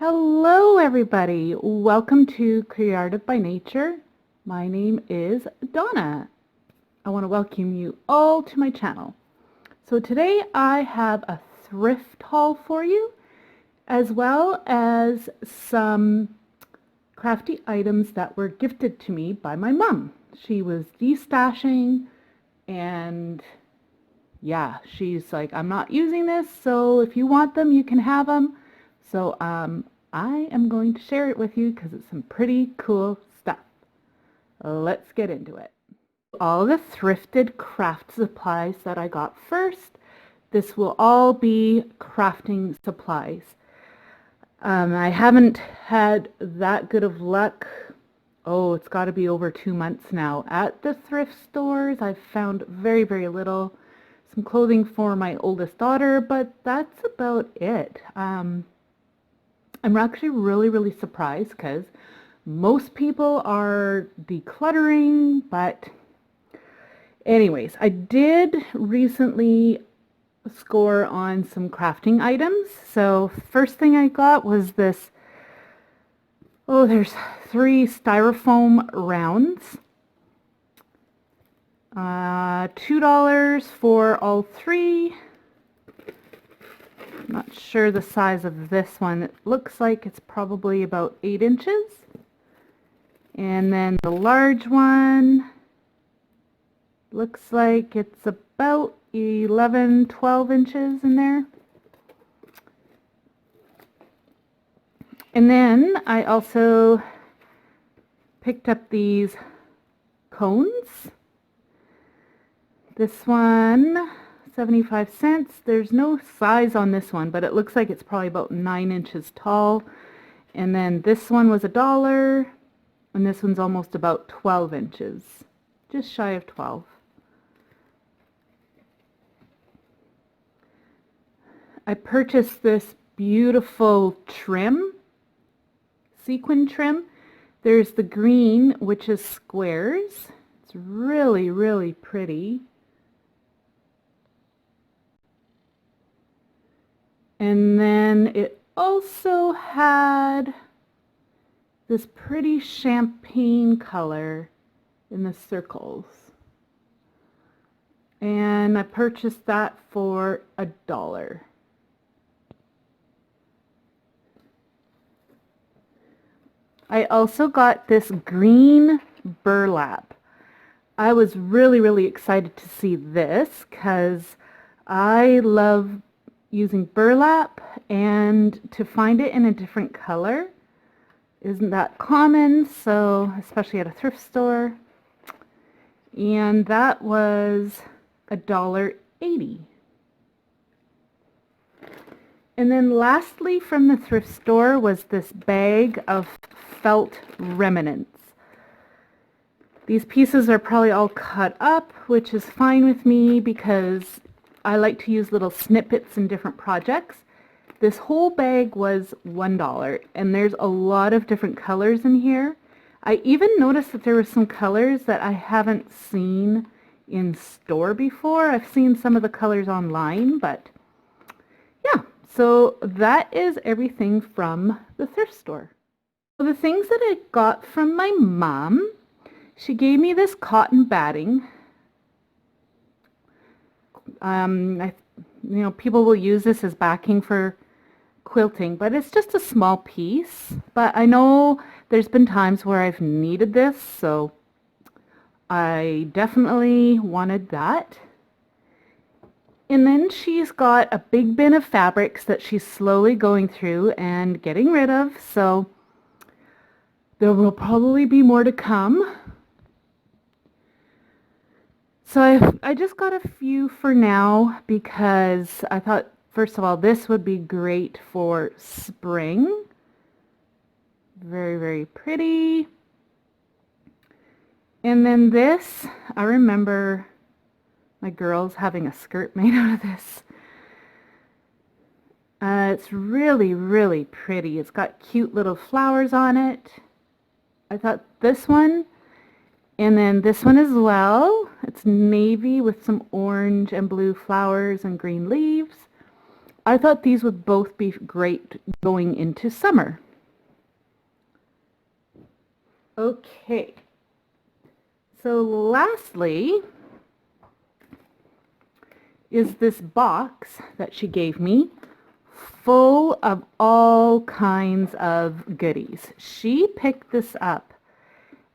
Hello everybody, welcome to CreArtive by Nature. My name is Donna. I want to welcome you all to my channel. So today I have a thrift haul for you, as well as some crafty items that were gifted to me by my mom. She was destashing and yeah, she's like, I'm not using this, so if you want them, you can have them. So I am going to share it with you because it's some pretty cool stuff. Let's get into it. All the thrifted craft supplies that I got first, this will all be crafting supplies. I haven't had that good of luck. Oh, it's got to be over 2 months now. At the thrift stores, I've found very, very little. Some clothing for my oldest daughter, but that's about it. I'm actually really surprised because most people are decluttering, but anyways, I did recently score on some crafting items. So first thing I got was this, there's 3 styrofoam rounds. $2 for all 3. I'm not sure the size of this one. It looks like it's probably about 8 inches. And then the large one looks like it's about 11, 12 inches in there. And then I also picked up these cones. This one, 75 cents. There's no size on this one, but it looks like it's probably about 9 inches tall. And then this one was $1, and this one's almost about 12 inches, just shy of 12. I purchased this beautiful trim, sequin trim. There's the green, which is squares. It's really pretty. And then it also had this pretty champagne color in the circles. And I purchased that for $1. I also got this green burlap. I was really excited to see this because I love using burlap, and to find it in a different color isn't that common, so especially at a thrift store. And that was $1.80. And then lastly from the thrift store was this bag of felt remnants. These pieces are probably all cut up, which is fine with me because I like to use little snippets in different projects. This whole bag was $1, and there's a lot of different colors in here. I even noticed that there were some colors that I haven't seen in store before. I've seen some of the colors online, but yeah, so that is everything from the thrift store. So the things that I got from my mom, she gave me this cotton batting. People will use this as backing for quilting, but it's just a small piece. But I know there's been times where I've needed this, so I definitely wanted that. And then she's got a big bin of fabrics that she's slowly going through and getting rid of, so there will probably be more to come. So I just got a few for now because I thought, first of all, this would be great for spring. Very pretty. And then this, I remember my girls having a skirt made out of this. It's really pretty. It's got cute little flowers on it. I thought this one, and then this one as well. It's navy with some orange and blue flowers and green leaves. I thought these would both be great going into summer. Okay, so lastly is this box that she gave me, full of all kinds of goodies. She picked this up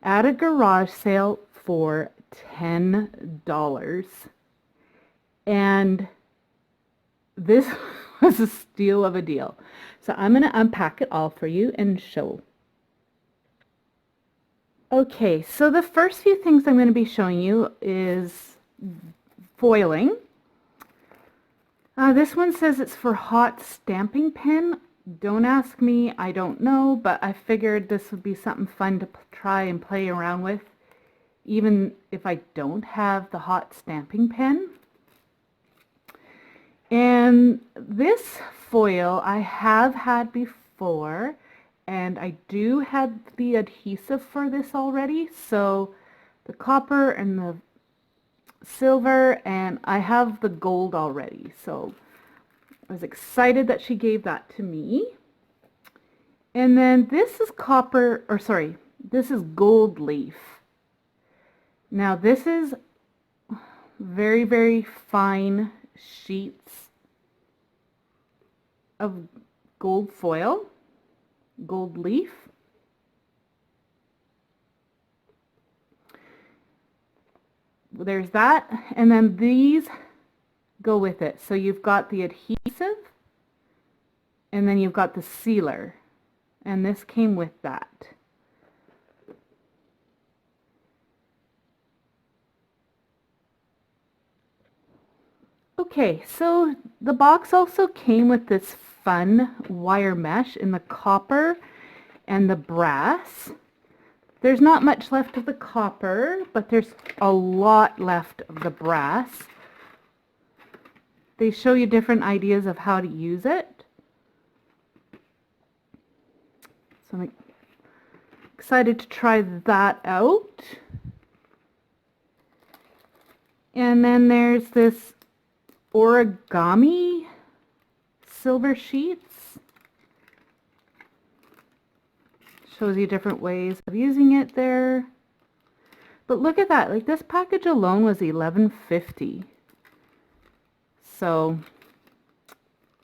at a garage sale for $10. And this was a steal of a deal. So I'm going to unpack it all for you and show. Okay, so the first few things I'm going to be showing you is foiling. This one says it's for hot stamping pen. Don't ask me, I don't know, but I figured this would be something fun to try and play around with, even if I don't have the hot stamping pen. And this foil I have had before, and I do have the adhesive for this already, so the copper and the silver, and I have the gold already, so I was excited that she gave that to me. And then this is this is gold leaf. Now this is very, very fine sheets of gold foil, gold leaf. There's that, and then these go with it. So you've got the adhesive, and then you've got the sealer, and this came with that. Okay, so the box also came with this fun wire mesh in the copper and the brass. There's not much left of the copper, but there's a lot left of the brass. They show you different ideas of how to use it. So I'm excited to try that out. And then there's this Origami Silver sheets. Shows you different ways of using it there. But look at that, like this package alone was $11.50. So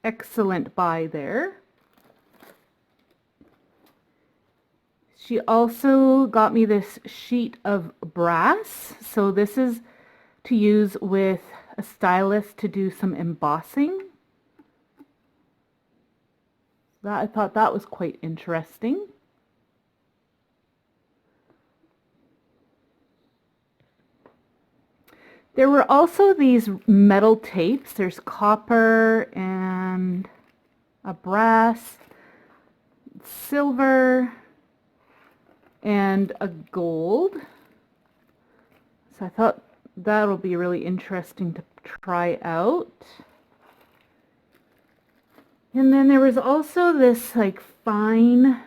excellent buy there. She also got me this sheet of brass. So this is to use with a stylus to do some embossing. I thought that was quite interesting. There were also these metal tapes. There's copper and a brass, silver, and a gold. So I thought that'll be really interesting to try out. And then there was also this like fine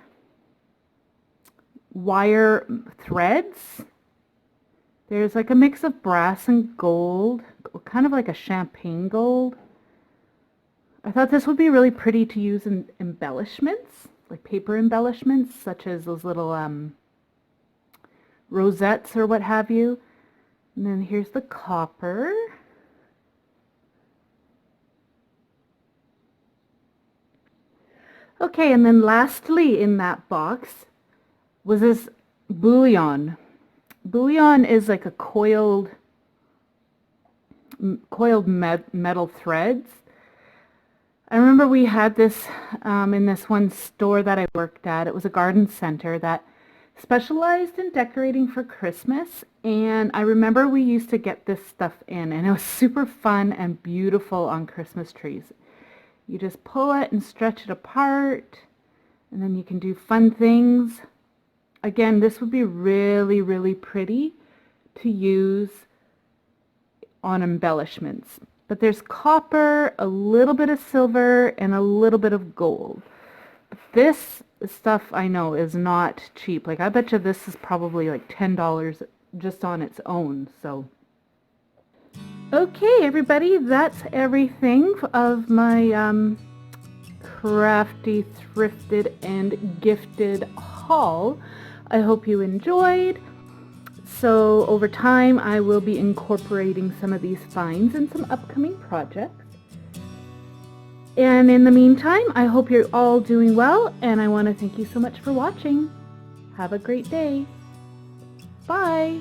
wire threads. There's like a mix of brass and gold, kind of like a champagne gold. I thought this would be really pretty to use in embellishments, like paper embellishments, such as those little rosettes or what have you. And then here's the copper. Okay, and then lastly in that box was this Bullion. Bullion is like a coiled metal threads. I remember we had this in this one store that I worked at. It was a garden center that specialized in decorating for Christmas, and I remember we used to get this stuff in, and it was super fun and beautiful on Christmas trees. You just pull it and stretch it apart, and then you can do fun things. Again, this would be really, really pretty to use on embellishments. But there's copper, a little bit of silver, and a little bit of gold. But this stuff I know is not cheap. Like I bet you this is probably like $10 just on its own. So Okay, everybody, that's everything of my crafty, thrifted, and gifted haul. I hope you enjoyed. So over time, I will be incorporating some of these finds in some upcoming projects. And in the meantime, I hope you're all doing well, and I want to thank you so much for watching. Have a great day. Bye.